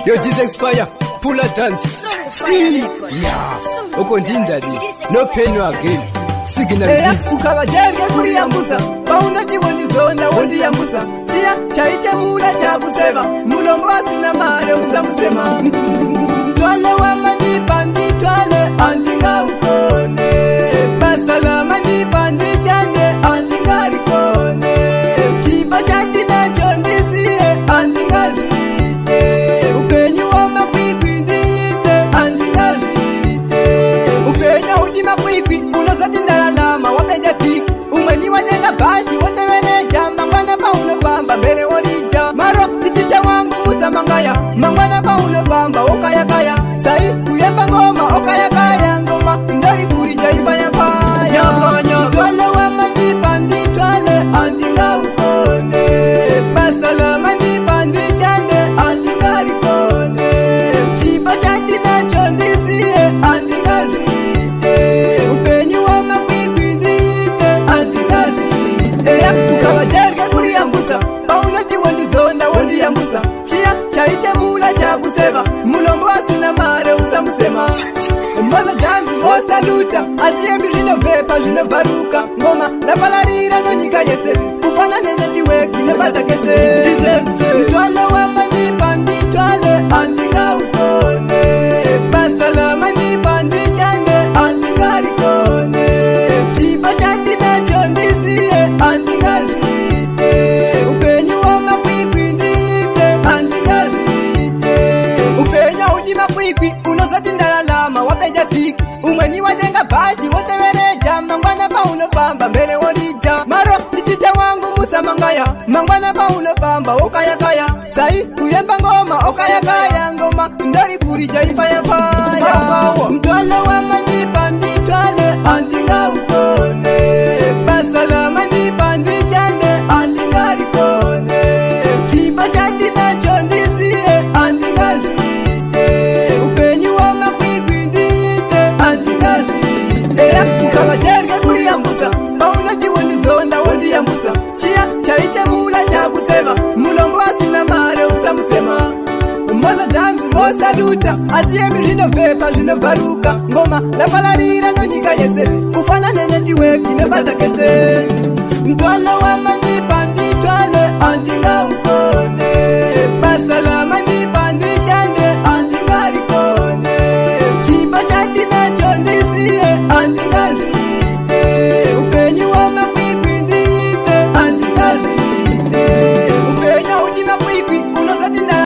Yo, this expire, pull a dance. Yeah, uko ndindali, no pain no again. Signal this. Ukaba jenge kuriyambuza, baunati wondizonda wondiyambuza. Siya chaite mula cha kusema, mulombo asina mare usamusema. Twale wama nipandi twale, andinga ukone. Basalama nipandi shande, andinga rikone. Chiba chandi na chondisiye, andinga lite. Upenyu wama kwikwi ndiyite, andinga lite. Upenya udima kwikwi, unozati ndalalama, wapenja fiki. Umweni wajenga baji, watewene jamba, mwana pauno kwamba, mbere orija. Maro, fiticha wangu musa mangaya, mangwana pauno kwamba, okaya kaya. Sai, kuyemba ngoma, okaya kaya ngoma, ndari purija ipaya paya. Twale wama nipandi twale, andinga ukone. Basalama nipandi shande, andinga rikone. Chiba chandi na chondisiye, andinga lite. Upenyu wama kwikwi ndiyite, andinga lite. Ukaba jerge kuriyambuza, baunati wondizonda wondiyambuza. Siya chaite mula cha kusema, mulombo asina mare usamusema. Mwaza danzi mosa luta, atiembi lino vepa lino varuka. Ngoma la palarira no nyika yese, kufana nene diweki ne batakese. Twale wama nipandi twale, andinga ukone. Basalama nipandi shande, andinga rikone. Chiba chandi na chondisiye, andinga lite. Upenyu wama kwikwi ndiyite, andinga lite. Upenya udima kwikwi, unozati ndalalama, wapenja fiki. Umweni wajenga baji, watewere jama, mangwana pauno kwamba, mbere orija. Maro, fiticha wangu musa mangaya, mangwana pauno kwamba, okaya kaya. Sai, kuyemba ngoma, okaya kaya ngoma, ndari purija ipaya paya. Mtwale wama nipandi twale, andinga ukone. Basalama nipandi shande, andinga rikone. Chiba chandi na chondisiye, andinga lite. Upenyu wama kwikwi ndiyite, andinga lite. Ukaba jerge kuriyambuza, baunati wondizonda wondiyambuza. Siya chaite mula cha kusema, mulombo asina mare usamusema. Mwaza danzi mosa luta, atiembi lino vepa lino varuka. Ngoma la palarira no nyika yese, kufana nene diweki ne batakese. Twale wama nipandi twale, andinga